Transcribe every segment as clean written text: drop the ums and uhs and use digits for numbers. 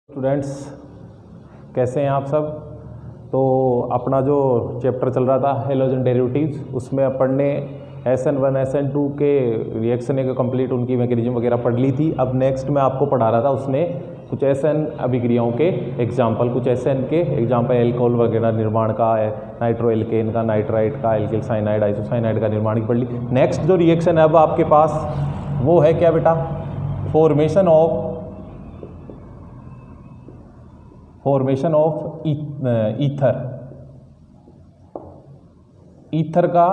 Students, कैसे हैं आप सब। तो अपना जो चैप्टर चल रहा था हेलोजन डेरिवेटिव्स, उसमें अपन ने SN1 SN2 के रिएक्शन के कंप्लीट उनकी मैकेनिज्म वगैरह पढ़ ली थी। अब नेक्स्ट मैं आपको पढ़ा रहा था उसने कुछ SN अभिक्रियाओं के एग्जाम्पल, कुछ SN के एग्जाम्पल एल्कोहल वगैरह निर्माण का, नाइट्रो एल्केन का, नाइट्राइट का, एल्किल साइनाइड, आइसोसाइनाइड का निर्माण की पढ़ ली। नेक्स्ट जो रिएक्शन है अब आपके पास वो है क्या बेटा, फॉर्मेशन ऑफ ईथर का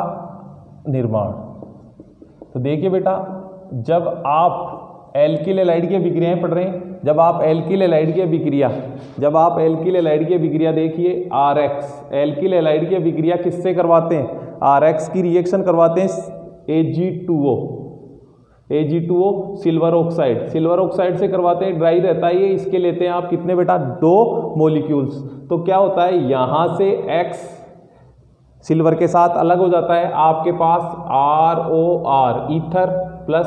निर्माण। तो देखिए बेटा, जब आप एल्किल हैलाइड की अभिक्रियाएं पढ़ रहे हैं, जब आप एल्किल हैलाइड की अभिक्रिया देखिए RX, एल्किल हैलाइड की अभिक्रिया किससे करवाते हैं, RX की रिएक्शन करवाते हैं Ag2O सिल्वर ऑक्साइड से करवाते हैं, ड्राई रहता है ये, इसके लेते हैं आप कितने बेटा, 2 मॉलिक्यूल्स। तो क्या होता है, यहां से X सिल्वर के साथ अलग हो जाता है, आपके पास ROR ether plus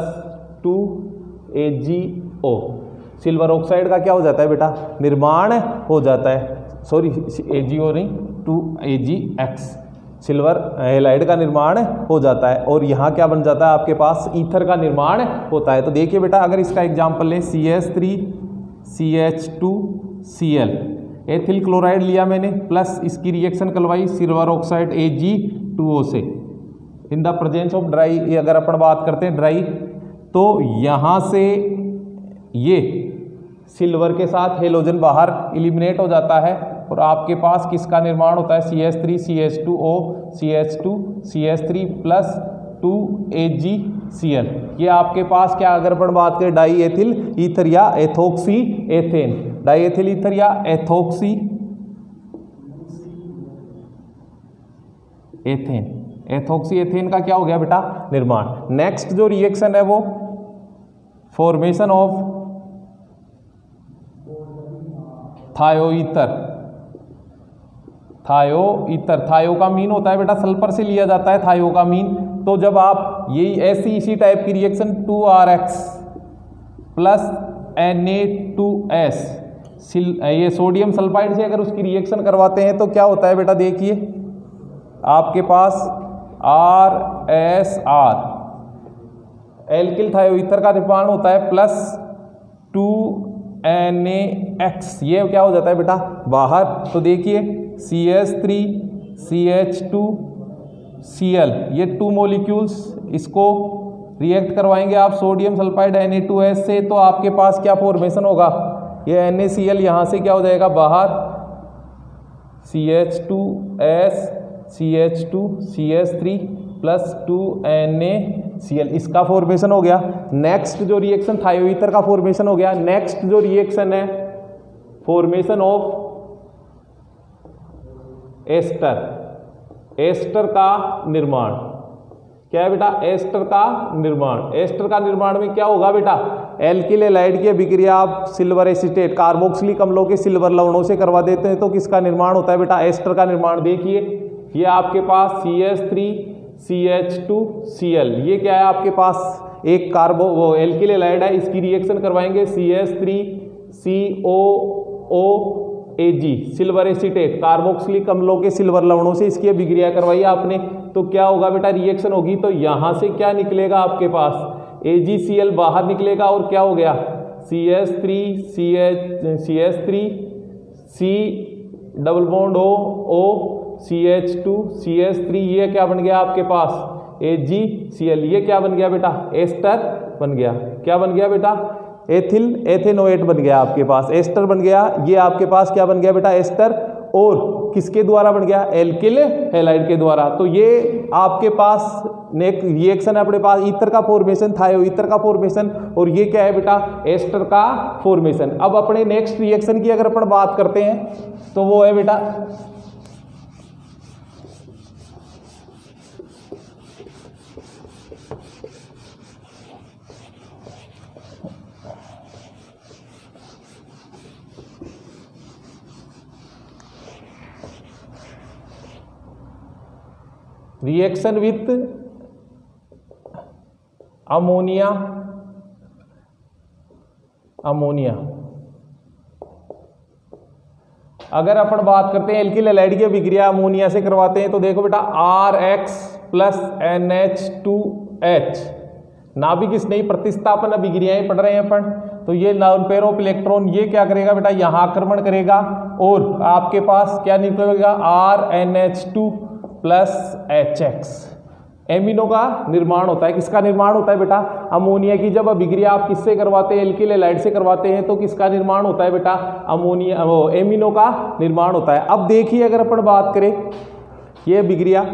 2AgO, silver oxide का क्या हो जाता है बेटा, निर्माण हो जाता है, सॉरी AgO नहीं 2AgX, सिल्वर हैलाइड का निर्माण हो जाता है, और यहाँ क्या बन जाता है आपके पास, ईथर का निर्माण होता है। तो देखिए बेटा, अगर इसका एग्जाम्पल लें CH3CH2Cl, एथिल क्लोराइड लिया मैंने, प्लस इसकी रिएक्शन करवाई सिल्वर ऑक्साइड Ag2O से इन द प्रेजेंस ऑफ ड्राई। ये अगर अपन बात करते हैं ड्राई, तो यहाँ से ये सिल्वर के साथ हेलोजन बाहर एलिमिनेट हो जाता है, और आपके पास किसका निर्माण होता है, CH3CH2O CH2CH3 प्लस 2AgCl। ये आपके पास क्या, अगर अपन बात करें डाई एथिल ईथर या ethoxy ethane, die ethyl ether या एथोक्सी एथेन का क्या हो गया बेटा, निर्माण। नेक्स्ट जो रिएक्शन है वो फॉर्मेशन ऑफ थायो का मीन होता है बेटा, सल्फर से लिया जाता है थायो का मीन। तो जब आप यही ऐसी इसी टाइप की रिएक्शन 2RX प्लस Na2S ये सोडियम सल्फाइड से अगर उसकी रिएक्शन करवाते हैं तो क्या होता है बेटा, देखिए आपके पास RSR एल्किल थायोईथर का निर्माण होता है, प्लस 2NaX, ये क्या हो जाता है बेटा बाहर। तो देखिए CH3CH2Cl, ये 2 मॉलिक्यूल्स, इसको रिएक्ट करवाएंगे आप सोडियम सल्फाइड Na2S से, तो आपके पास क्या फॉर्मेशन होगा, ये NaCl यहाँ से क्या हो जाएगा बाहर, CH2S CH2CH3 प्लस 2NaCl, इसका फॉर्मेशन हो गया। नेक्स्ट जो रिएक्शन थायोईथर का फॉर्मेशन हो गया। नेक्स्ट जो रिएक्शन है फॉर्मेशन ऑफ एस्टर का निर्माण। क्या है बेटा, एस्टर का निर्माण में क्या होगा बेटा, एल्किल हैलाइड की अभिक्रिया आप सिल्वर एसीटेट कार्बोक्सिलिक अम्लों के सिल्वर लवणों से करवा देते हैं, तो किसका निर्माण होता है बेटा, एस्टर का निर्माण। देखिए ये आपके पास CH3CH2Cl, ये क्या है आपके पास एक वो एल्किल हैलाइड है, इसकी रिएक्शन करवाएंगे CH3COOAg सिल्वर एसीटेट कार्बोक्सिलिक अम्लों के सिल्वर लवणों से इसकी अभिक्रिया करवाई आपने, तो क्या होगा बेटा, रिएक्शन होगी, तो यहां से क्या निकलेगा आपके पास, AgCl बाहर निकलेगा, और क्या हो गया CH3C double bond O CH2CH3, ये क्या बन गया आपके पास AgCl, ये क्या बन गया बेटा, एस्टर बन गया। क्या बन गया बेटा, एथेनोएट बन गया आपके पास, एस्टर बन गया। ये आपके पास क्या बन गया बेटा, एस्टर, और किसके द्वारा बन गया, एल्किल हैलाइड के द्वारा। तो ये आपके पास नेक्स्ट रिएक्शन है अपने पास, ईथर का फॉर्मेशन, थायोईथर का फॉर्मेशन, और ये क्या है बेटा, एस्टर का फॉर्मेशन। अब अपने नेक्स्ट रिएक्शन की अगर अपन बात करते हैं तो वो है बेटा रिएक्शन विथ अमोनिया अगर अपन बात करते हैं एल्किल हैलाइड की अभिक्रिया अमोनिया से करवाते हैं तो देखो बेटा RX प्लस NH2H, नाभिक स्नेही प्रतिस्थापन अभिक्रियाएं पढ़ रहे हैं अपन। तो ये लॉन पेयर ऑफ इलेक्ट्रॉन ये क्या करेगा बेटा, यहाँ आक्रमण करेगा और आपके पास क्या निकलेगा RNH2 प्लस HX, एमिनो का निर्माण होता है। किसका निर्माण होता है बेटा, अमोनिया की। जब अभिक्रिया आप किससे करवाते हैं, एल्किल हैलाइड से करवाते हैं, तो किसका निर्माण होता है बेटा, अमोनिया वो एमिनो का निर्माण होता है। अब देखिए अगर अपन बात करें ये अभिक्रिया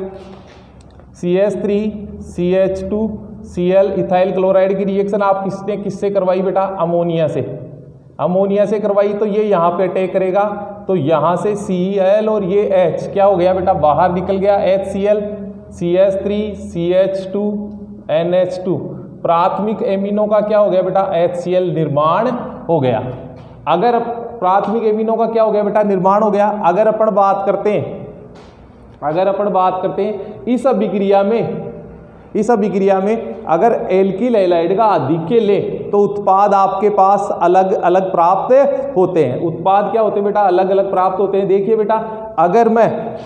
CH3CH2Cl इथाइल क्लोराइड की रिएक्शन आप किससे करवाई बेटा, अमोनिया से। अमोनिया से करवाई तो ये यहाँ पे अटैक करेगा, तो यहाँ से Cl और ये H क्या हो गया बेटा, बाहर निकल गया, HCl CH3CH2NH2, प्राथमिक एमिनो का क्या हो गया बेटा, HCl निर्माण हो गया। अगर प्राथमिक एमिनो का क्या हो गया बेटा, निर्माण हो गया। अगर अपन बात करते हैं इस अभिक्रिया में अगर एल्किल हैलाइड का आधिक्य ले तो उत्पाद आपके पास अलग अलग प्राप्त होते हैं। उत्पाद क्या होते हैं बेटा, अलग अलग प्राप्त होते हैं। देखिए बेटा अगर मैं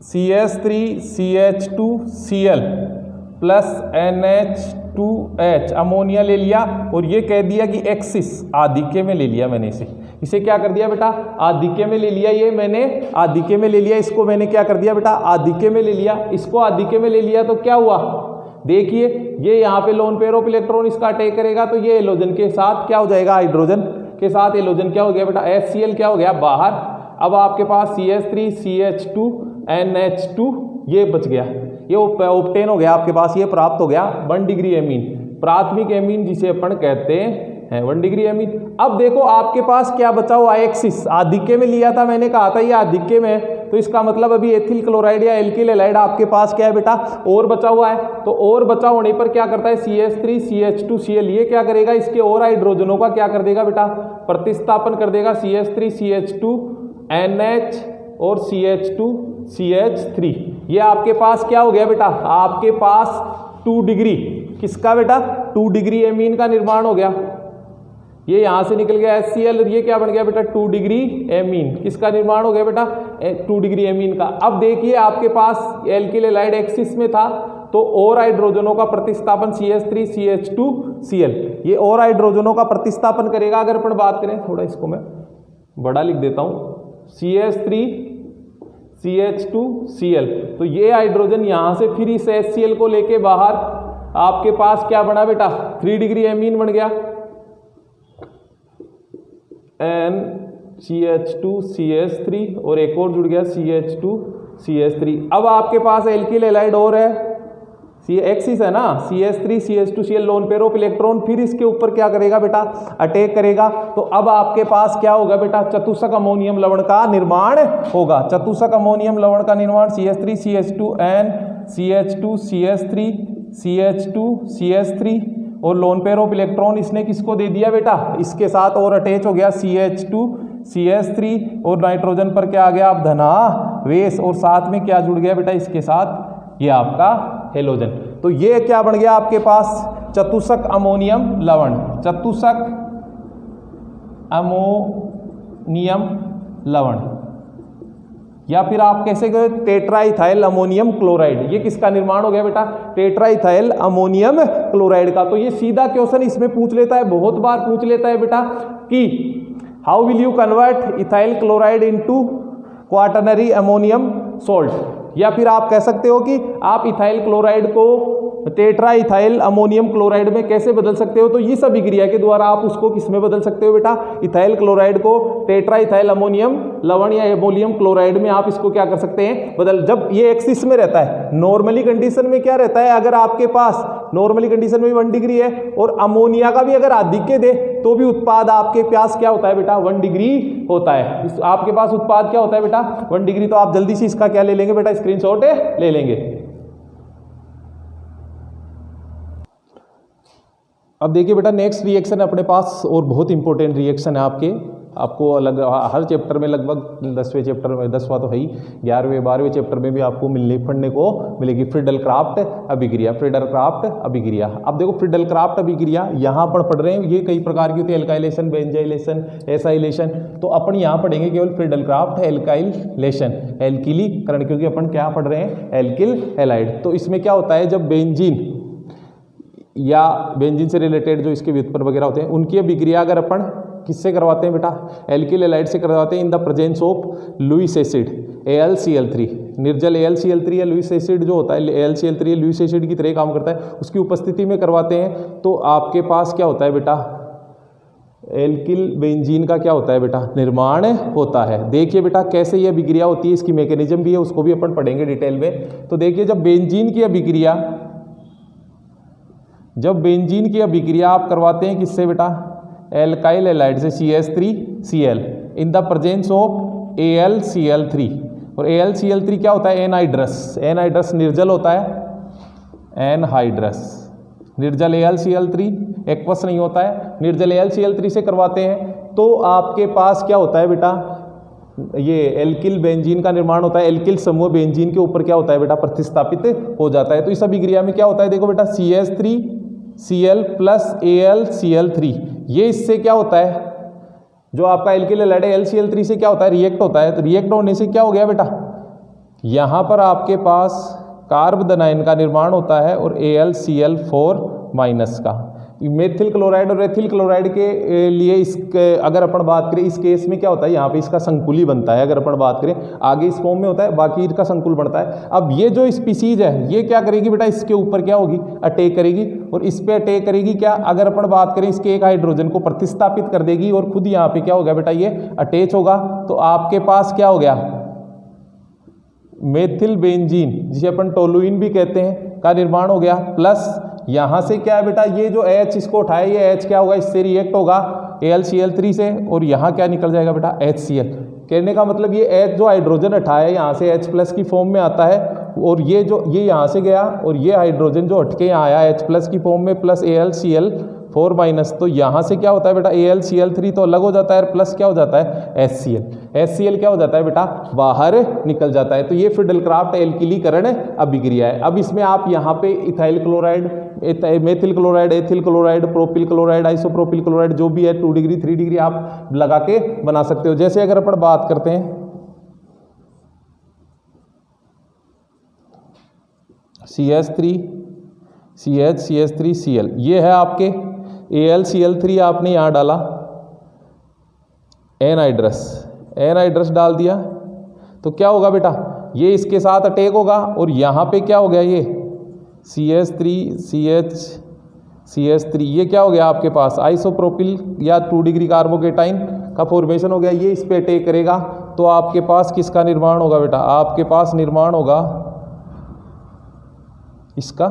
CH3CH2Cl प्लस NH2H अमोनिया ले लिया और ये कह दिया कि एक्सिस आधिक्य में ले लिया मैंने इसे क्या कर दिया बेटा, आधिक्य में ले लिया। ये मैंने आधिक्य में ले लिया, इसको मैंने क्या कर दिया बेटा, आधिक्य में ले लिया। इसको आधिक्य में ले लिया तो क्या हुआ, देखिए ये यहाँ पे लोन पेयर ऑफ इलेक्ट्रॉन इसका अटैक करेगा तो ये एलोजन के साथ क्या हो जाएगा, हाइड्रोजन के साथ एलोजन क्या हो गया बेटा, HCl क्या हो गया बाहर। अब आपके पास CH3CH2NH2 ये बच गया, ये ऑब्टेन हो गया आपके पास, ये प्राप्त हो गया 1 डिग्री एमीन, प्राथमिक एमीन जिसे अपन कहते हैं 1 डिग्री एमीन। अब देखो आपके पास क्या बचा हुआ, एक्सिस आधिक्य में लिया था, मैंने कहा था ये आधिक्य में है, तो इसका मतलब अभी एथिल क्लोराइड या एल्किल हैलाइड आपके पास क्या है बेटा, और बचा हुआ है। तो और बचा होने पर क्या करता है CH3CH2Cl ये क्या करेगा, इसके और हाइड्रोजनों का क्या कर देगा बेटा, प्रतिस्थापन कर देगा, CH3CH2NH और CH2CH3। ये आपके पास क्या हो गया बेटा, आपके पास 2 डिग्री किसका बेटा, 2 डिग्री एमीन का निर्माण हो गया। ये यहां से निकल गया HCl और ये क्या बन गया बेटा, 2 डिग्री एमीन। किसका निर्माण हो गया बेटा, 2 डिग्री एमीन का। अब देखिए आपके पास एल्किल हैलाइड एक्सिस में था तो और हाइड्रोजनों का प्रतिस्थापन CH3CH2Cl, ये और हाइड्रोजनों का प्रतिस्थापन करेगा। अगर अपन बात करें, थोड़ा इसको मैं बड़ा लिख देता हूं, CH3CH2Cl, तो ये हाइड्रोजन यहां से फिर इस HCl को लेके बाहर आपके पास क्या बना बेटा, 3 डिग्री एमीन बन गया, NCH2CH3 और एक और जुड़ गया CH2CH3। अब आपके पास एल्किल हैलाइड और है, एक्सिस है ना, CH3CH2Cl lone pair of electron, फिर इसके ऊपर क्या करेगा बेटा, अटैक करेगा। तो अब आपके पास क्या होगा बेटा, चतुष्क अमोनियम लवण का निर्माण होगा। चतुष्क अमोनियम लवण का निर्माण CH3CH2N CH2CH3 CH2CH3 और लोन पेयर ऑफ इलेक्ट्रॉन इसने किसको दे दिया बेटा, इसके साथ और अटैच हो गया CH2CH3 और नाइट्रोजन पर क्या आ गया, आप धनावेश, और साथ में क्या जुड़ गया बेटा इसके साथ, ये आपका हेलोजन। तो ये क्या बन गया आपके पास, चतुष्क अमोनियम लवण, चतुष्क अमोनियम लवण, या फिर आप कैसे गए, टेट्राइथाइल अमोनियम क्लोराइड। ये किसका निर्माण हो गया बेटा, टेट्राइथाइल अमोनियम क्लोराइड का। तो ये सीधा क्वेश्चन इसमें पूछ लेता है, बहुत बार पूछ लेता है बेटा कि how will you convert ethyl chloride into quaternary ammonium salt, या फिर आप कह सकते हो कि आप इथाइल क्लोराइड को टेट्रा इथाइल अमोनियम क्लोराइड में कैसे बदल सकते हो। तो इस अभिक्रिया के द्वारा आप उसको किस में बदल सकते हो बेटा, इथाइल क्लोराइड को टेट्रा इथाइल अमोनियम लवण या अमोनियम क्लोराइड में आप इसको क्या कर सकते हैं, बदल। जब ये एक्सिस में रहता है, नॉर्मली कंडीशन में क्या रहता है, अगर आपके पास नॉर्मली कंडीशन में भी 1 डिग्री है और अमोनिया का भी अगर आधिक्य दे तो भी उत्पाद आपके पास क्या होता है बेटा, 1 डिग्री होता है। आपके पास उत्पाद क्या होता है बेटा, 1 डिग्री। तो आप जल्दी से इसका क्या ले लेंगे बेटा, स्क्रीनशॉट ले लेंगे। अब देखिए बेटा नेक्स्ट रिएक्शन अपने पास और बहुत इंपॉर्टेंट रिएक्शन है आपके, आपको अलग हर चैप्टर में लगभग 10वें चैप्टर में, 10वां तो है ही, 11वें 12वें चैप्टर में भी आपको पढ़ने को मिलेगी फ्रीडल क्राफ्ट अभिक्रिया। फ्रीडल क्राफ्ट अभिक्रिया, अब देखो फ्रीडल क्राफ्ट अभिक्रिया यहाँ पर पढ़ रहे हैं, ये कई प्रकार की होती है, एल्काइलेशन, बेंजाइलेशन, एसाइलेशन, तो अपन यहाँ पढ़ेंगे केवल फ्रीडल क्राफ्ट एल्काइलेशन, एल्किलीकरण, क्योंकि अपन क्या पढ़ रहे हैं, एल्किल हैलाइड। तो इसमें क्या होता है, जब बेंजीन या बेंजीन से रिलेटेड जो इसके व्युत्पन्न वगैरह होते हैं उनकी अभिक्रिया अगर अपन किससे करवाते हैं बेटा, एल्किल हैलाइड से करवाते हैं, in the presence of Lewis acid AlCl3, निर्जल AlCl3 या लुईस एसिड जो होता है AlCl3 या लुईस एसिड की तरह काम करता है, उसकी उपस्थिति में करवाते हैं, तो आपके पास क्या होता है बेटा, एल्किल बेंजीन का क्या होता है बेटा, निर्माण होता है। देखिए बेटा कैसे ये अभिक्रिया होती है, इसकी मैकेनिज्म भी है, उसको भी अपन पढ़ेंगे डिटेल में। तो देखिए जब बेंजीन की अभिक्रिया आप करवाते हैं किससे बेटा, एल्काइल हैलाइड से CH3Cl in the presence of AlCl3, और AlCl3 क्या होता है, एनहाइड्रस निर्जल होता है, एनहाइड्रस निर्जल AlCl3 एक्वस नहीं होता है, निर्जल AlCl3 से करवाते हैं, तो आपके पास क्या होता है बेटा, ये एल्किल बेंजीन का निर्माण होता है, एल्किल समूह बेंजीन के ऊपर क्या होता है बेटा, प्रतिस्थापित हो जाता है। तो इस अभिक्रिया में क्या होता है, देखो बेटा CH3Cl प्लस AlCl3, ये इससे क्या होता है, जो आपका एल्किल हैलाइड है AlCl3 से क्या होता है, रिएक्ट होता है। तो रिएक्ट होने से क्या हो गया बेटा, यहाँ पर आपके पास कार्बन आयन का निर्माण होता है और AlCl4- का। मेथिल क्लोराइड और एथिल क्लोराइड के लिए इसके अगर अपन बात करें, इस केस में क्या होता है, यहाँ पे इसका संकुली बनता है, अगर अपन बात करें आगे इस फॉर्म में होता है, बाकी इसका संकुल बनता है। अब ये जो स्पीसीज है ये क्या करेगी बेटा, इसके ऊपर क्या होगी, अटैक करेगी, और इस पे अटैक करेगी क्या, अगर अपन बात करें इसके एक हाइड्रोजन को प्रतिस्थापित कर देगी, और खुद यहाँ पे क्या होगा बेटा, ये अटैच होगा। तो आपके पास क्या हो गया, मेथिल बेंजीन जिसे अपन टोलुइन भी कहते हैं का निर्माण हो गया, प्लस यहाँ से क्या है बेटा, ये जो H इसको उठाए, ये H क्या होगा, इससे रिएक्ट होगा AlCl3 से, और यहाँ क्या निकल जाएगा बेटा, HCl। कहने का मतलब ये H जो हाइड्रोजन उठाया यहाँ से H+ की फॉर्म में आता है, और ये यहाँ से गया, और ये हाइड्रोजन जो हटके यहाँ आया H+ की फॉर्म में प्लस AlCl4-, तो यहाँ से क्या होता है बेटा, AlCl3 तो अलग हो जाता है, प्लस क्या हो जाता है, HCl क्या हो जाता है बेटा, बाहर निकल जाता है। तो ये फ्रीडल क्राफ्ट एल्किलीकरण अभिक्रिया है। अब इसमें आप यहाँ पे ethyl chloride, methyl chloride, ethyl chloride, propyl chloride, isopropyl chloride जो भी है 2 डिग्री 3 डिग्री आप लगा के बना सकते हो। जैसे अगर अपन बात करते हैं CH3CH3Cl, ये है आपके AlCl3, आपने यहाँ डाला एनहाइड्रस डाल दिया, तो क्या होगा बेटा, ये इसके साथ अटैक होगा, और यहाँ पे क्या हो गया, ये CH3 ये क्या हो गया आपके पास, आइसोप्रोपिल या 2 डिग्री कार्बोकेटाइन का फॉर्मेशन हो गया, ये इस पे अटैक करेगा, तो आपके पास किसका निर्माण होगा बेटा, आपके पास निर्माण होगा इसका,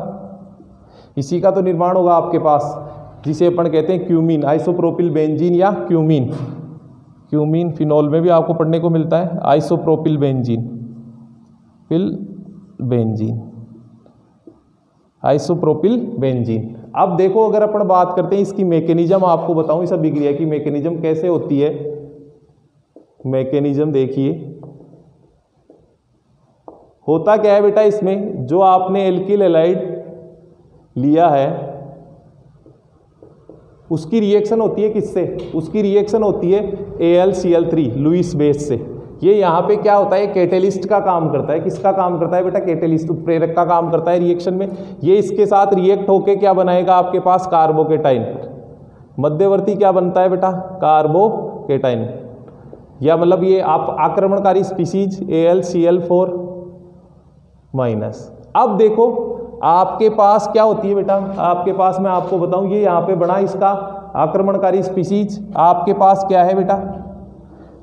इसी का तो निर्माण होगा आपके पास, जिसे अपन कहते हैं क्यूमीन, आइसोप्रोपिल बेंजीन या क्यूमीन फिनोल में भी आपको पढ़ने को मिलता है, आइसोप्रोपिल बेंजीन। अब देखो अगर अपन बात करते हैं इसकी मैकेनिज्म, आपको बताऊं इस अभिक्रिया की मैकेनिज्म कैसे होती है। मैकेनिज्म देखिए होता क्या है बेटा, इसमें जो आपने एल्किल हैलाइड लिया है उसकी रिएक्शन होती है किससे, उसकी रिएक्शन होती है AlCl3 लुईस बेस से। ये यहाँ पे क्या होता है, कैटेलिस्ट का काम करता है। किसका काम करता है बेटा, कैटेलिस्ट, उत्प्रेरक का काम करता है रिएक्शन में। ये इसके साथ रिएक्ट होके क्या बनाएगा आपके पास, कार्बोकेटाइन। मध्यवर्ती क्या बनता है बेटा, कार्बोकेटाइन, या मतलब ये आप आक्रमणकारी स्पीसीज AlCl4-। अब देखो आपके पास क्या होती है बेटा, आपके पास मैं आपको बताऊं, ये यहाँ पे बना इसका आक्रमणकारी स्पीसीज, आपके पास क्या है बेटा,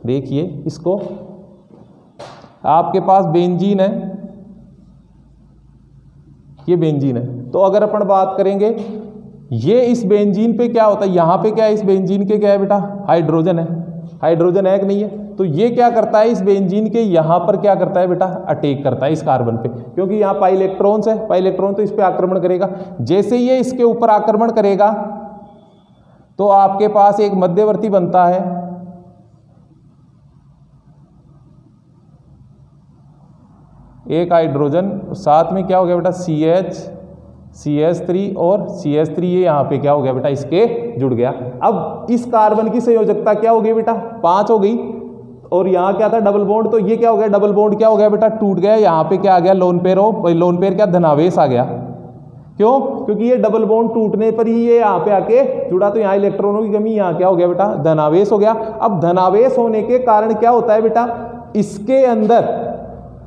देखिए इसको, आपके पास बेंजीन है, ये बेंजीन है। तो अगर अपन बात करेंगे, ये इस बेंजीन पे क्या होता है, यहाँ पे क्या है, इस बेंजीन के क्या है बेटा, हाइड्रोजन है, हाइड्रोजन है कि नहीं है। तो ये क्या करता है, इस बेंजीन के यहाँ पर क्या करता है बेटा, अटैक करता है इस कार्बन पे, क्योंकि यहाँ पाई इलेक्ट्रॉन्स है, पाई इलेक्ट्रॉन, तो इस पे आक्रमण करेगा। जैसे ये इसके ऊपर आक्रमण करेगा तो आपके पास एक मध्यवर्ती बनता है एक हाइड्रोजन, साथ में क्या हो गया बेटा CH3 और CH3 ये यहाँ पे क्या हो गया बेटा इसके जुड़ गया। अब इस कार्बन की संयोजकता क्या हो गई बेटा 5 हो गई, और यहाँ क्या था डबल बॉन्ड, तो ये क्या हो गया डबल बॉन्ड क्या हो गया बेटा टूट गया। यहाँ पे क्या आ गया लोन पेयर क्या धनावेश आ गया। क्यों? क्योंकि ये डबल बॉन्ड टूटने पर ही ये यहाँ पे आके जुड़ा, तो यहाँ इलेक्ट्रॉनों की कमी, यहाँ क्या हो गया बेटा धनावेश हो गया। अब धनावेश होने के कारण क्या होता है बेटा, इसके अंदर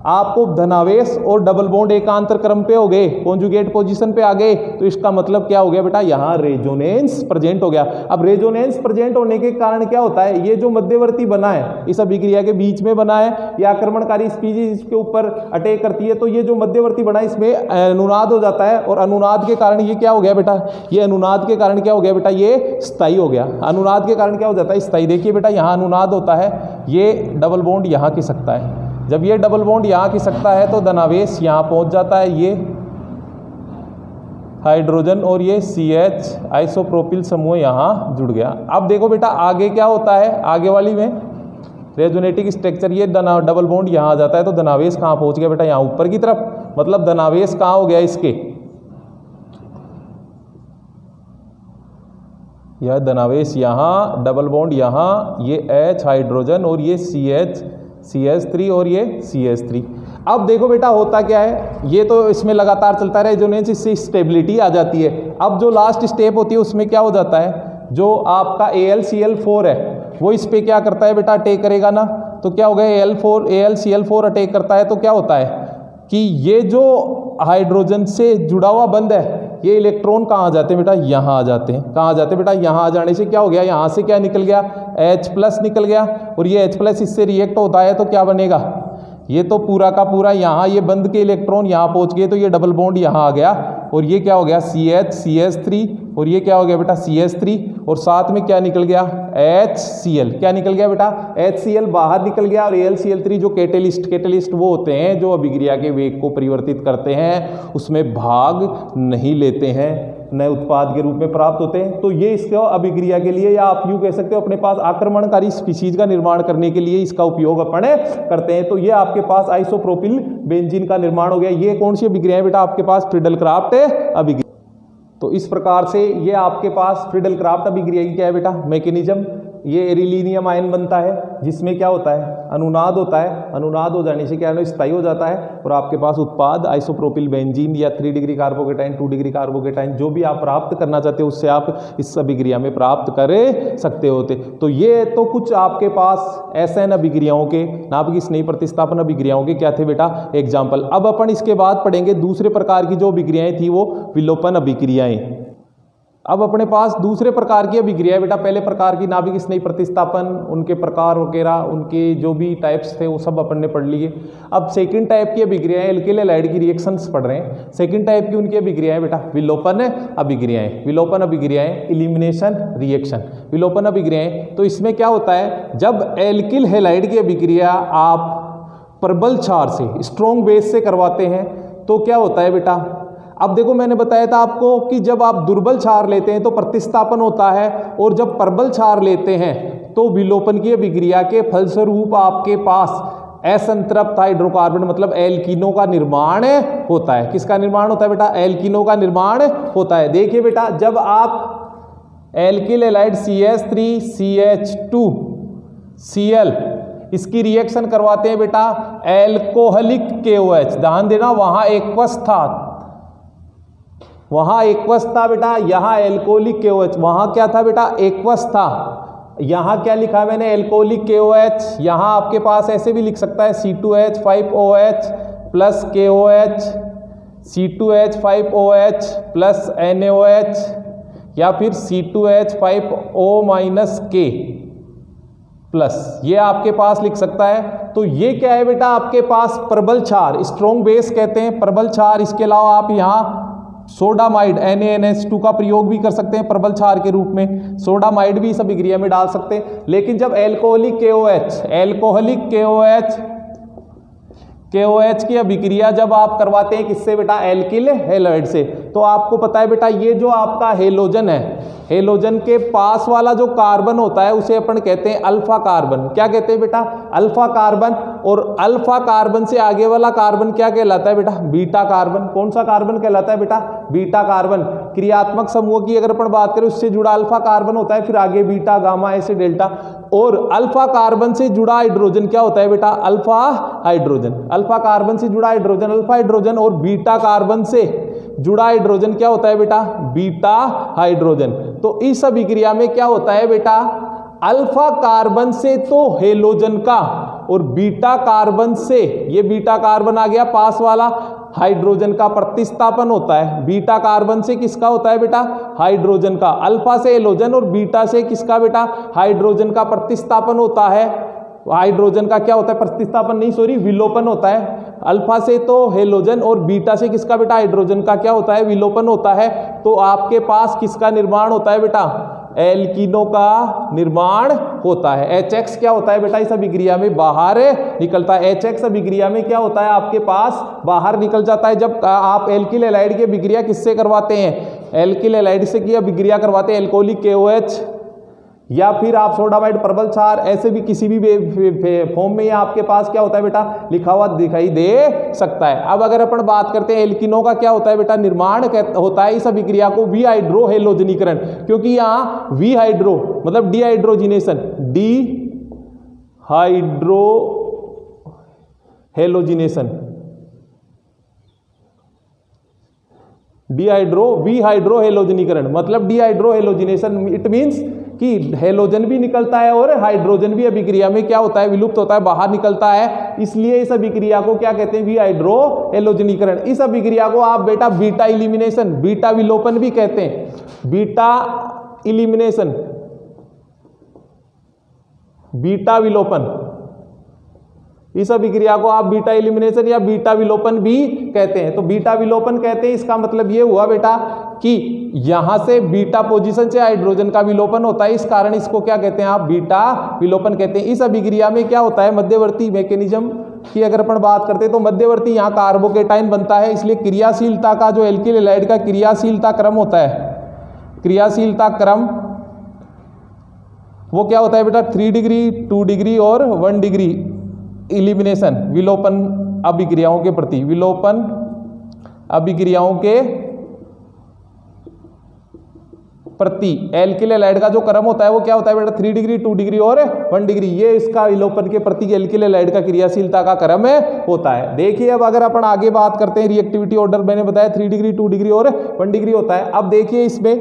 आपको धनावेश और डबल बॉन्ड एकांतर क्रम पे हो गए, कॉन्जुगेट पोजीशन पे आ गए, तो इसका मतलब क्या हो गया बेटा यहाँ रेजोनेंस प्रेजेंट हो गया। अब रेजोनेंस प्रेजेंट होने के कारण क्या होता है, ये जो मध्यवर्ती बना है इस अभिक्रिया के बीच में बना है, ये आक्रमणकारी स्पीशीज इसके ऊपर अटैक करती है, तो ये जो मध्यवर्ती बना है इसमें अनुनाद हो जाता है, और अनुनाद के कारण ये क्या हो गया बेटा, ये अनुनाद के कारण क्या हो गया बेटा ये स्थायी हो गया। अनुनाद के कारण क्या हो जाता है स्थायी। देखिए बेटा यहाँ अनुनाद होता है, ये डबल बॉन्ड यहाँ की सकता है, जब ये डबल बॉन्ड यहाँ की सकता है तो धनावेश यहाँ पहुँच जाता है, ये हाइड्रोजन और ये CH आइसोप्रोपिल समूह यहाँ जुड़ गया। अब देखो बेटा आगे क्या होता है, आगे वाली में रेजोनेटिक स्ट्रक्चर, ये डबल बॉन्ड यहाँ आ जाता है, तो धनावेश कहाँ पहुँच गया बेटा यहाँ ऊपर की तरफ, मतलब धनावेश कहाँ हो गया इसके, यह धनावेश यहाँ, डबल बॉन्ड यहाँ, ये H हाइड्रोजन और ये CH3 और ये CH3। अब देखो बेटा होता क्या है, ये तो इसमें लगातार चलता है रेजोनेंस, इससे स्टेबिलिटी आ जाती है। अब जो लास्ट स्टेप होती है उसमें क्या हो जाता है, जो आपका AlCl4 है वो इस पे क्या करता है बेटा अटैक करेगा ना, तो क्या हो गया AlCl4 अटैक करता है, तो क्या होता है कि ये जो हाइड्रोजन से जुड़ा हुआ बंध है, ये इलेक्ट्रॉन कहाँ आ जाते हैं बेटा यहाँ आ जाते हैं। कहाँ आ जाते हैं बेटा यहाँ आ जाने से क्या हो गया, यहाँ से क्या निकल गया H+ निकल गया, और ये H+ इससे रिएक्ट होता है तो क्या बनेगा, ये तो पूरा का पूरा यहाँ ये बंध के इलेक्ट्रॉन यहाँ पहुँच गए, तो ये डबल बॉन्ड यहाँ आ गया, और ये क्या हो गया CH3 और ये क्या हो गया बेटा CH3, और साथ में क्या निकल गया HCl, क्या निकल गया बेटा HCl बाहर निकल गया, और AlCl3 जो कैटेलिस्ट वो होते हैं जो अभिक्रिया के वेग को परिवर्तित करते हैं, उसमें भाग नहीं लेते हैं, नए उत्पाद के रूप में प्राप्त होते हैं। तो ये इसका अभिक्रिया के लिए, या आप यूँ कह सकते हो अपने पास आक्रमणकारी स्पीशीज का निर्माण करने के लिए इसका उपयोग अपन करते हैं। तो ये आपके पास आइसोप्रोपिल बेंजीन का निर्माण हो गया। ये कौन सी अभिक्रिया है बेटा आपके पास, फ्रीडल क्राफ्ट अभिक्रिया। तो इस प्रकार से ये आपके पास फ्रीडल क्राफ्ट अभिक्रिया की क्या है बेटा मैकेनिज्म, ये एरिलीनियम आयन बनता है जिसमें क्या होता है अनुनाद होता है, अनुनाद हो जाने से क्या है स्थायी हो जाता है, और आपके पास उत्पाद आइसोप्रोपिल बेंजीन या 3 डिग्री कार्बोकेटाइन 2 डिग्री कार्बोकेटाइन जो भी आप प्राप्त करना चाहते हो उससे आप इस अभिक्रिया में प्राप्त कर सकते होते। तो ये तो कुछ आपके पास SN अभिक्रियाओं के, नाभिक स्नेही प्रतिस्थापन अभिक्रियाओं के क्या थे बेटा एग्जाम्पल। अब अपन इसके बाद पढ़ेंगे दूसरे प्रकार की जो अभिक्रियाएं थी वो विलोपन अभिक्रियाएं। अब अपने पास दूसरे प्रकार की अभिक्रिया बेटा, पहले प्रकार की नाभिक स्नेही प्रतिस्थापन, उनके प्रकार वगैरह, उनके जो भी टाइप्स थे वो सब अपन ने पढ़ लिए। अब सेकंड टाइप की अभिक्रियाएं, एल्किल हैलाइड की रिएक्शंस पढ़ रहे हैं। सेकंड टाइप की उनकी अभिक्रियाएं बेटा विलोपन अभिक्रियाएं। विलोपन अभिक्रियाएं इलिमिनेशन रिएक्शन, विलोपन अभिक्रियाएं। तो इसमें क्या होता है, जब एल्किल हैलाइड की अभिक्रिया आप प्रबल क्षार से स्ट्रॉन्ग बेस से करवाते हैं तो क्या होता है बेटा, अब देखो मैंने बताया था आपको कि जब आप दुर्बल क्षार लेते हैं तो प्रतिस्थापन होता है, और जब प्रबल क्षार लेते हैं तो विलोपन की अभिक्रिया के फलस्वरूप आपके पास असंतृप्त हाइड्रोकार्बन मतलब एल्कीनों का निर्माण होता है। किसका निर्माण होता है बेटा, एल्कीनों का निर्माण होता है। देखिए बेटा जब आप एल्किल हैलाइड CH3CH2Cl इसकी रिएक्शन करवाते हैं बेटा एल्कोहलिक KOH, ध्यान देना वहां एक्वस था, वहां एक्वस था बेटा, यहां एल्कोहलिक KOH, वहां क्या था बेटा एक्वस था, यहां क्या लिखा है मैंने एल्कोहलिक KOH, यहां आपके पास ऐसे भी लिख सकता है C2H5OH plus KOH, C2H5OH plus NaOH, या फिर C2H5O माइनस K प्लस, ये आपके पास लिख सकता है। तो ये क्या है बेटा आपके पास प्रबल क्षार, स्ट्रॉन्ग बेस कहते हैं प्रबल क्षार। इसके अलावा आप यहाँ सोडामाइड NaNH2 का प्रयोग भी कर सकते हैं प्रबल क्षार के रूप में, सोडामाइड भी इस अभिक्रिया में डाल सकते हैं। लेकिन जब एल्कोहलिक KOH KOH की अभिक्रिया जब आप करवाते हैं किससे बेटा, एल्किल हैलाइड से, तो आपको पता है बेटा ये जो आपका हेलोजन है, हेलोजन के पास वाला जो कार्बन होता है उसे अपन कहते हैं अल्फा कार्बन। क्या कहते हैं बेटा, अल्फा कार्बन। और अल्फा कार्बन से आगे वाला कार्बन क्या कहलाता है बेटा, बीटा कार्बन। कौन सा कार्बन कहलाता है बेटा, बीटा कार्बन। क्रियात्मक समूह की अगर अपन बात करें उससे जुड़ा अल्फा कार्बन होता है, फिर आगे बीटा, गामा, ऐसे डेल्टा। और अल्फा कार्बन से जुड़ा हाइड्रोजन क्या होता है बेटा, अल्फा हाइड्रोजन। अल्फा कार्बन से जुड़ा हाइड्रोजन अल्फा हाइड्रोजन, और बीटा कार्बन से जुड़ा हाइड्रोजन क्या होता है बेटा, बीटा हाइड्रोजन। तो इस अभिक्रिया में क्या होता है बेटा, अल्फा कार्बन से तो हेलोजन का, और बीटा कार्बन से, ये बीटा कार्बन आ गया पास वाला, हाइड्रोजन का प्रतिस्थापन होता है। बीटा कार्बन से किसका होता है बेटा, हाइड्रोजन का। अल्फा से हेलोजन और बीटा से किसका बेटा, हाइड्रोजन का प्रतिस्थापन होता है। हाइड्रोजन का क्या होता है, प्रतिस्थापन नहीं सॉरी विलोपन होता है। अल्फा से तो हेलोजन और बीटा से किसका बेटा, हाइड्रोजन का क्या होता है, विलोपन होता है। तो आपके पास किसका निर्माण होता है बेटा, एल्कीनो का निर्माण होता है। HX क्या होता है बेटा, इस अभिक्रिया में बाहर निकलता है। HX अभिक्रिया में क्या होता है, आपके पास बाहर निकल जाता है। जब आप एल्किल हैलाइड की अभिक्रिया किससे करवाते हैं, एल्किल हैलाइड से की अभिक्रिया करवाते हैं, एल्कोहलिक KOH, या फिर आप सोडामाइड प्रबल क्षार, ऐसे भी किसी भी फॉर्म में आपके पास क्या होता है बेटा, लिखा हुआ दिखाई दे सकता है। अब अगर अपन बात करते हैं एल्किनो का क्या होता है बेटा, निर्माण होता है इस अभिक्रिया को वी हाइड्रो हेलोजनीकरण, क्योंकि यहाँ वी हाइड्रो मतलब डीहाइड्रोजिनेशन, डी हाइड्रो हेलोजिनेशन, वी हाइड्रो हेलोजनीकरण मतलब डीहाइड्रो हेलोजिनेशन। इट मींस कि हेलोजन भी निकलता है और हाइड्रोजन भी अभिक्रिया में क्या होता है, विलुप्त होता है, बाहर निकलता है। इसलिए इस अभिक्रिया को क्या कहते हैं, वी हाइड्रो हेलोजनीकरण। इस अभिक्रिया को आप बेटा बीटा इलिमिनेशन, बीटा विलोपन भी कहते हैं। बीटा इलिमिनेशन, बीटा विलोपन, इस अभिक्रिया को आप बीटा इलिमिनेशन या बीटा विलोपन भी कहते हैं। तो बीटा विलोपन कहते हैं, इसका मतलब ये हुआ बेटा कि यहां से बीटा पोजीशन से हाइड्रोजन का विलोपन होता है, इस कारण इसको क्या कहते हैं आप, बीटा विलोपन कहते हैं। इस अभिक्रिया में क्या होता है, मध्यवर्ती मैकेनिज्म की अगर अपन बात करते हैं तो मध्यवर्ती यहाँ कार्बोकेटाइन बनता है। इसलिए क्रियाशीलता का जो एल्किल हैलाइड का क्रियाशीलता क्रम होता है, क्रियाशीलता क्रम वो क्या होता है बेटा, 3 डिग्री, 2 डिग्री और 1 डिग्री इलिमिनेशन, विलोपन अभिक्रियाओं के प्रति, विलोपन अभिक्रियाओं के प्रति एल्किल हैलाइड का जो क्रम होता है वो क्या होता है बेटा, 3 डिग्री, 2 डिग्री और 1 डिग्री। ये इसका विलोपन के प्रति एल्किल हैलाइड का क्रियाशीलता का क्रम होता है। देखिए अब अगर अपन आगे बात करते हैं, रिएक्टिविटी ऑर्डर मैंने बताया 3 डिग्री, 2 डिग्री और 1 डिग्री होता है। अब देखिए इसमें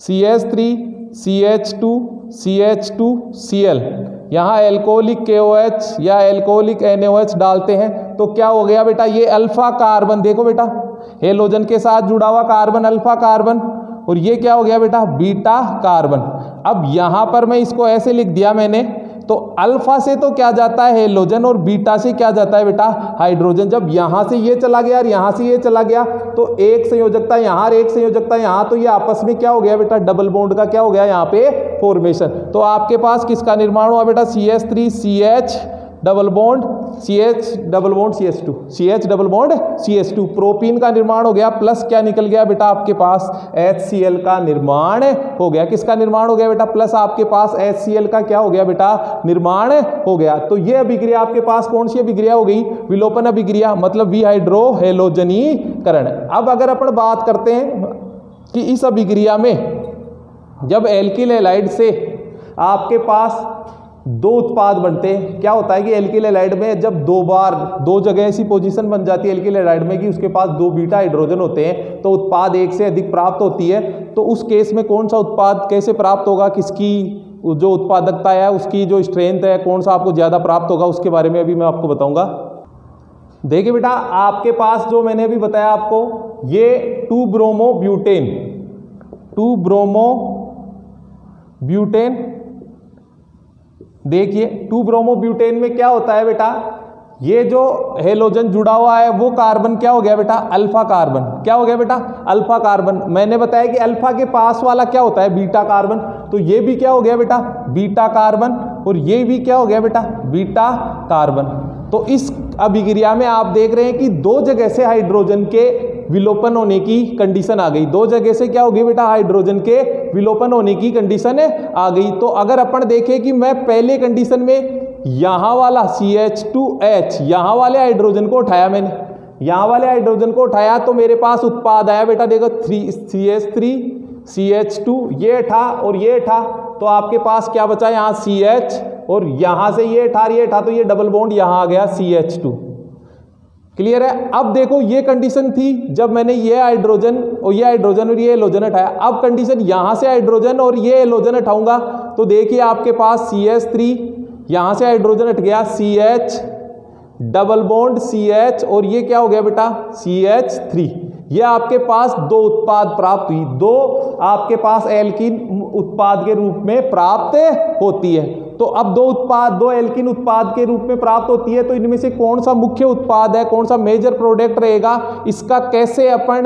CH3, CH2, CH2, Cl, यहाँ एल्कोहलिक KOH या एल्कोहलिक NaOH डालते हैं तो क्या हो गया बेटा, ये अल्फा कार्बन, देखो बेटा हेलोजन के साथ जुड़ा हुआ कार्बन अल्फा कार्बन, और ये क्या हो गया बेटा, बीटा कार्बन। अब यहां पर मैं इसको ऐसे लिख दिया मैंने, तो अल्फा से तो क्या जाता है हेलोजन और बीटा से क्या जाता है बेटा, हाइड्रोजन। जब यहां से ये चला गया और यहां से ये चला गया तो एक संयोजकता यहां और एक संयोजकता यहां, तो ये आपस में क्या हो गया बेटा, डबल बॉन्ड का क्या हो गया यहाँ पे फॉर्मेशन। तो आपके पास किसका निर्माण हुआ बेटा, CH3 CH double bond CH double bond CH2, CH double bond CH2, propene का निर्माण हो गया, प्लस क्या निकल गया बेटा आपके पास, HCl का निर्माण हो गया। किसका निर्माण हो गया बेटा, प्लस आपके पास HCl का क्या हो गया बेटा, निर्माण हो गया। तो ये अभिक्रिया आपके पास कौन सी अभिक्रिया हो गई, विलोपन अभिक्रिया, मतलब वी हाइड्रो हेलोजनीकरण। अब अगर अपन बात करते हैं कि इस अभिक्रिया में जब एल्किल हैलाइड से आपके पास 2 उत्पाद बनते हैं, क्या होता है कि एल्किल हैलाइड में जब 2 बार 2 जगह ऐसी पोजीशन बन जाती है एल्किल हैलाइड में कि उसके पास 2 बीटा हाइड्रोजन होते हैं, तो उत्पाद एक से अधिक प्राप्त होती है। तो उस केस में कौन सा उत्पाद कैसे प्राप्त होगा, किसकी जो उत्पादकता है, उसकी जो स्ट्रेंथ है, कौन सा आपको ज़्यादा प्राप्त होगा, उसके बारे में अभी मैं आपको बताऊंगा। देखिए बेटा आपके पास जो मैंने अभी बताया आपको, ये 2 ब्रोमो ब्यूटेन, 2 ब्रोमो ब्यूटेन, देखिए 2 ब्रोमो ब्यूटेन में क्या होता है बेटा, ये जो हेलोजन जुड़ा हुआ है वो कार्बन क्या हो गया बेटा, अल्फा कार्बन। क्या हो गया बेटा, अल्फा कार्बन। मैंने बताया कि अल्फा के पास वाला क्या होता है, बीटा कार्बन, तो ये भी क्या हो गया बेटा, बीटा कार्बन, और ये भी क्या हो गया बेटा, बीटा कार्बन। तो इस अभिक्रिया में आप देख रहे हैं कि दो जगह से हाइड्रोजन के विलोपन होने की कंडीशन आ गई। दो जगह से क्या होगी बेटा, हाइड्रोजन के विलोपन होने की कंडीशन आ गई। तो अगर अपन देखें कि मैं पहले कंडीशन में यहां वाला CH2H यहां वाले हाइड्रोजन को उठाया, मैंने यहां वाले हाइड्रोजन को उठाया तो मेरे पास उत्पाद आया बेटा, देखो 3CH3 CH2 ये था और ये था, तो आपके पास क्या बचा यहाँ CH, और यहां से ये था तो ये डबल बॉन्ड यहां आ गया CH2। क्लियर है। अब देखो ये कंडीशन थी जब मैंने ये हाइड्रोजन और ये हाइड्रोजन और ये एलोजन हटाया। अब कंडीशन यहां से हाइड्रोजन और ये एलोजन हटाऊंगा तो देखिए आपके पास CH3, यहां से हाइड्रोजन हट गया CH, डबल बॉन्ड CH, और ये क्या हो गया बेटा CH3। ये आपके पास दो उत्पाद प्राप्त हुई, दो आपके पास एल्कीन उत्पाद के रूप में प्राप्त होती है। तो अब दो एल्कीन उत्पाद के रूप में प्राप्त होती है, तो इनमें से कौन सा मुख्य उत्पाद है, कौन सा मेजर प्रोडक्ट रहेगा, इसका कैसे अपन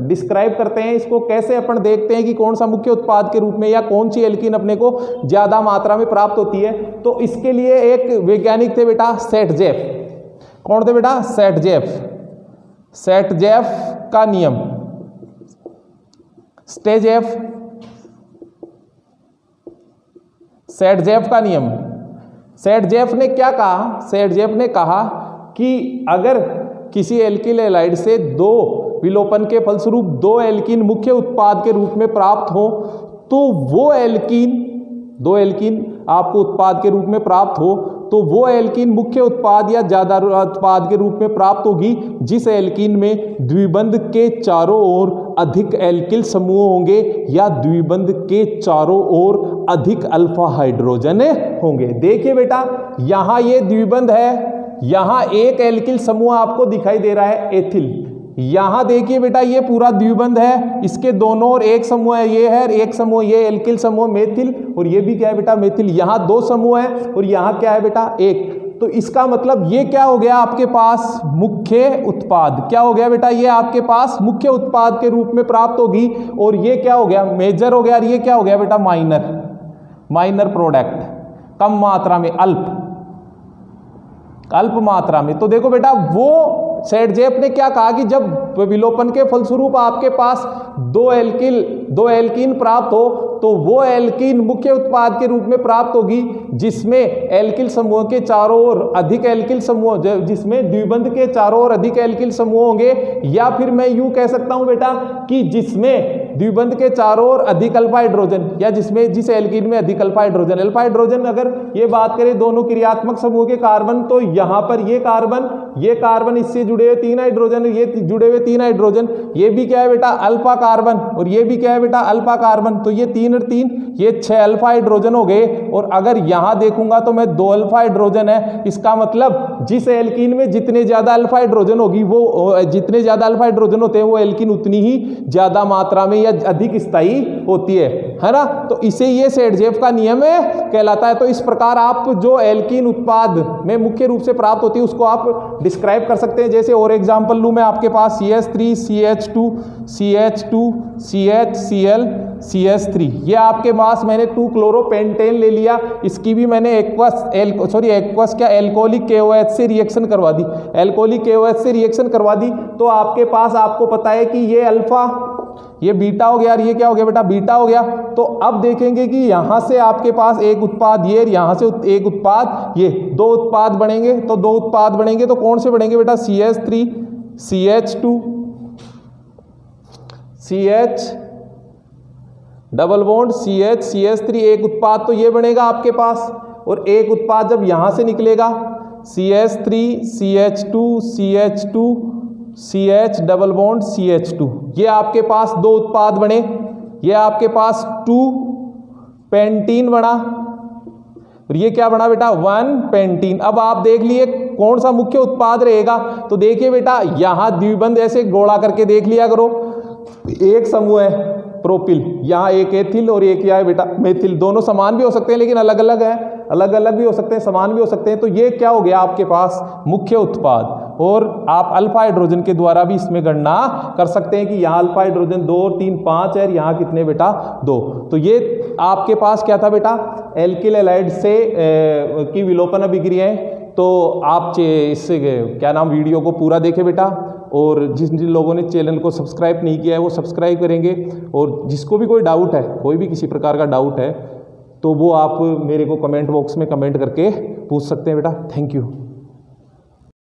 डिस्क्राइब करते हैं, इसको कैसे अपन देखते हैं कि कौन सा मुख्य उत्पाद के रूप में या कौन सी एल्कीन अपने को ज्यादा मात्रा में प्राप्त होती है। तो इसके लिए एक वैज्ञानिक थे बेटा सेटजेफ। कौन थे बेटा, सेटजेफ का नियम, सेटजेफ का नियम। सेटजेफ ने क्या कहा, सेटजेफ ने कहा कि अगर किसी एल्किल हैलाइड से दो विलोपन के फलस्वरूप दो एल्कीन मुख्य उत्पाद के रूप में प्राप्त हो, तो वो एल्कीन, दो एल्कीन आपको उत्पाद के रूप में प्राप्त हो, तो वो एल्कीन मुख्य उत्पाद या ज्यादा उत्पाद के रूप में प्राप्त होगी जिस एल्कीन में द्विबंध के चारों ओर अधिक एल्किल समूह होंगे या द्विबंध के चारों ओर अधिक अल्फा हाइड्रोजन होंगे। देखिए बेटा यहां ये द्विबंध है, यहां एक एल्किल समूह आपको दिखाई दे रहा है एथिल। यहां देखिए बेटा ये पूरा द्विबंध है, इसके दोनों ओर एक समूह है, ये है एक समूह, ये एल्किल समूह मेथिल, और ये भी क्या है बेटा मेथिल। यहां दो समूह है और यहां क्या है बेटा एक। तो इसका मतलब ये क्या हो गया आपके पास मुख्य उत्पाद, क्या हो गया बेटा, ये आपके पास मुख्य उत्पाद के रूप में प्राप्त होगी, और ये क्या हो गया मेजर हो गया, और ये क्या हो गया बेटा माइनर प्रोडक्ट, कम मात्रा में, अल्प मात्रा में। तो देखो बेटा वो सेटजेफ ने क्या कहा कि जब विलोपन के फलस्वरूप आपके पास दो एल्कीन प्राप्त हो, तो वो एल्कीन मुख्य उत्पाद के रूप में प्राप्त होगी जिसमें एल्किल समूह के चारों ओर अधिक एल्किल समूह, जिसमें द्विबंध के चारों ओर अधिक एल्किल समूह होंगे, या फिर मैं यूं कह सकता हूं बेटा कि जिसमें द्विबंध के चारों ओर अधिक अल्फा हाइड्रोजन, या जिस एल्कीन में अधिक अल्फा हाइड्रोजन। अगर ये बात करें दोनों क्रियात्मक समूह के कार्बन, तो यहां पर ये कार्बन इससे जुड़े हुए तीन हाइड्रोजन, ये जुड़े हुए तीन हाइड्रोजन, ये भी क्या है बेटा अल्फा कार्बन, और ये भी क्या है बेटा अल्फा कार्बन। तो ये तीन और तीन, ये 6 अल्फा हाइड्रोजन हो गए। और अगर यहां देखूंगा तो मैं 2 अल्फा हाइड्रोजन है, इसका मतलब जिस एल्कीन में जितने ज्यादा अल्फा हाइड्रोजन होगी, वो जितने ज्यादा अल्फा हाइड्रोजन होते हैं वो एल्कीन उतनी ही ज्यादा मात्रा में या अधिक स्थायी होती है ना। तो इसे ये सेटजेफ का नियम कहलाता है। तो इस प्रकार आप जो एल्कीन उत्पाद में मुख्य रूप से प्राप्त होती है उसको आप डिस्क्राइब कर सकते हैं। जैसे और एग्जांपल लूं मैं, आपके पास CH3 CH2 CH2 CHCl CH3, ये आपके पास मैंने 2 क्लोरोपेंटेन ले लिया, इसकी भी मैंने एल्कोहलिक KOH से रिएक्शन करवा दी, एल्कोहलिक KOH से रिएक्शन करवा दी। तो आपके पास आपको पता है कि ये अल्फा, ये बीटा हो गया, और ये क्या हो गया बेटा बीटा हो गया। तो अब देखेंगे कि यहां से आपके पास एक उत्पाद ये, यहां से एक उत्पाद ये, दो उत्पाद बनेंगे। तो दो उत्पाद बनेंगे तो कौन से बनेंगे बेटा CH3 CH2 CH double bond CH CH3, एक उत्पाद तो ये बनेगा आपके पास, और एक उत्पाद जब यहां से निकलेगा CH3 CH2 CH2 CH double bond CH2, ये आपके पास दो उत्पाद बने। ये आपके पास 2 पेंटीन बना, और ये क्या बना बेटा 1 पेंटीन। अब आप देख लिए कौन सा मुख्य उत्पाद रहेगा। तो देखिए बेटा यहां द्विबंध ऐसे गोला करके देख लिया करो, एक समूह है प्रोपिल, यहाँ एक एथिल और एक क्या है बेटा मेथिल। दोनों समान भी हो सकते हैं लेकिन अलग अलग है, अलग अलग भी हो सकते हैं, समान भी हो सकते हैं। तो ये क्या हो गया आपके पास मुख्य उत्पाद। और आप अल्फा हाइड्रोजन के द्वारा भी इसमें गणना कर सकते हैं कि यहाँ अल्फा हाइड्रोजन 2 और 3 5 है, यहाँ कितने बेटा 2। तो ये आपके पास क्या था बेटा एल्किल हैलाइड से की विलोपन अभिक्रियाएं तो आप इस क्या नाम वीडियो को पूरा देखें बेटा, और जिन जिन लोगों ने चैनल को सब्सक्राइब नहीं किया है वो सब्सक्राइब करेंगे, और जिसको भी कोई डाउट है, कोई भी किसी प्रकार का डाउट है, तो वो आप मेरे को कमेंट बॉक्स में कमेंट करके पूछ सकते हैं बेटा। Thank you.